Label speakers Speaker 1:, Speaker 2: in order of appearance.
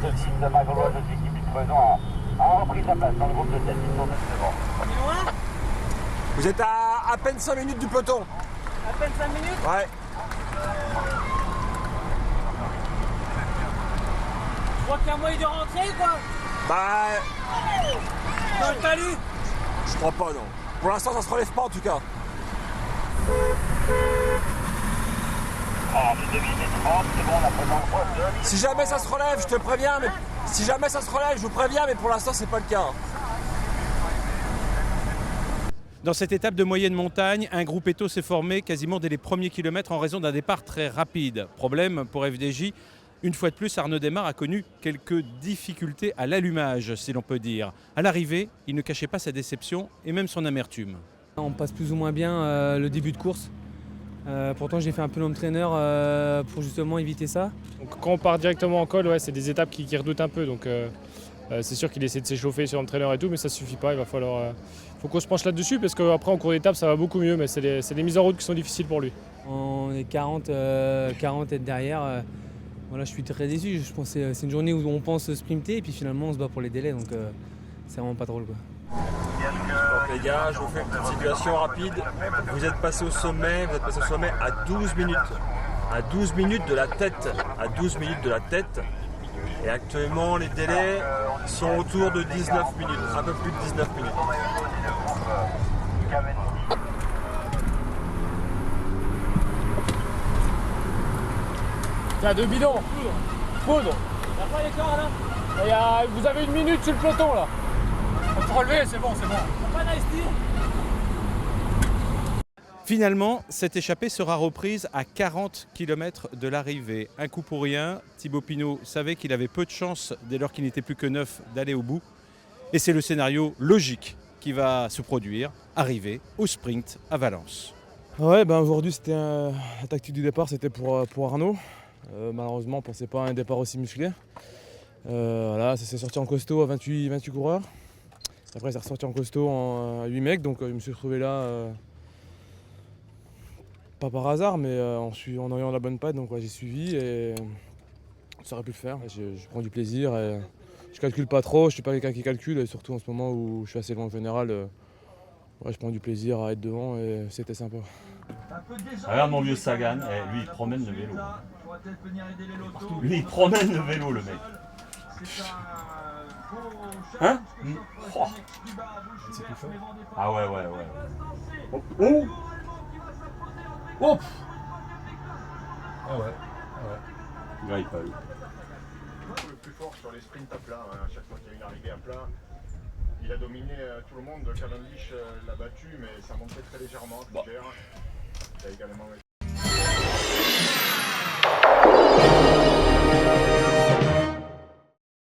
Speaker 1: celle-ci de ma gauloise de l'équipe du Creusot a repris sa place dans le groupe de tête. Ils sont devant.
Speaker 2: On est loin?
Speaker 3: Vous êtes à peine 5 minutes du peloton.
Speaker 2: À peine 5 minutes?
Speaker 3: Ouais.
Speaker 2: Je crois qu'il y a moyen de rentrer, quoi.
Speaker 3: Bah,
Speaker 2: Dans le talus.
Speaker 3: je crois pas, non. Pour l'instant, ça se relève pas en tout cas.
Speaker 1: Ah, les 2 minutes 30, c'est bon, la présence de...
Speaker 3: Si jamais ça se relève, je te préviens, mais si jamais ça se relève, je vous préviens, mais pour l'instant, c'est pas le cas.
Speaker 4: Dans cette étape de moyenne montagne, un groupe Eto s'est formé quasiment dès les premiers kilomètres en raison d'un départ très rapide. Problème pour FDJ, une fois de plus, Arnaud Démare a connu quelques difficultés à l'allumage, si l'on peut dire. À l'arrivée, il ne cachait pas sa déception et même son amertume.
Speaker 5: On passe plus ou moins bien le début de course. Pourtant j'ai fait un peu l'entraîneur pour justement éviter ça.
Speaker 6: Donc, quand on part directement en col, ouais, c'est des étapes qui redoutent un peu. Donc c'est sûr qu'il essaie de s'échauffer sur l'entraîneur et tout, mais ça ne suffit pas. Il va falloir faut qu'on se penche là-dessus parce qu'après en cours d'étape ça va beaucoup mieux, mais c'est les mises en route qui sont difficiles pour lui.
Speaker 5: On est 40 être derrière. Voilà, je suis très déçu. Je pense que c'est une journée où on pense sprinter et puis finalement on se bat pour les délais, donc c'est vraiment pas drôle, quoi.
Speaker 3: Donc les gars, je vous fais une petite situation rapide. Vous êtes passé au sommet, à 12 minutes. À 12 minutes de la tête. À 12 minutes de la tête. Et actuellement, les délais sont autour de 19 minutes. Un peu plus de 19 minutes.
Speaker 6: Tiens, 2 bidons. Poudre.
Speaker 2: Après, les corps, là.
Speaker 6: Vous avez 1 minute sur le peloton là.
Speaker 2: On peut relever, c'est bon, c'est bon. Pas nice tir.
Speaker 4: Finalement, cette échappée sera reprise à 40 km de l'arrivée. Un coup pour rien, Thibaut Pinot savait qu'il avait peu de chance, dès lors qu'il n'était plus que 9, d'aller au bout. Et c'est le scénario logique qui va se produire, arriver au sprint à Valence.
Speaker 7: Ouais, ben aujourd'hui c'était la tactique du départ, c'était pour Arnaud. Malheureusement, on ne pensait pas à un départ aussi musclé. Voilà, ça s'est sorti en costaud à 28 coureurs. Après, c'est ressorti en costaud à 8 mecs, donc je me suis retrouvé là, pas par hasard, mais en ayant la bonne patte, donc ouais, j'ai suivi et ça aurait pu le faire. Je prends du plaisir et je calcule pas trop, je suis pas quelqu'un qui calcule, et surtout en ce moment où je suis assez loin en général, ouais, je prends du plaisir à être devant et c'était sympa.
Speaker 8: Regarde mon vieux Sagan, lui il promène le vélo. Lui il promène le vélo, le mec. Hein? Oh. Ah ouais. Oh. Oh. Oh.
Speaker 7: Ah ouais.
Speaker 8: Là, il parle.
Speaker 9: Le plus fort sur les sprints à plat, hein. À chaque fois qu'il y a une arrivée à plat, il a dominé tout le monde. Cavendish l'a battu, mais ça montait très légèrement. Il a également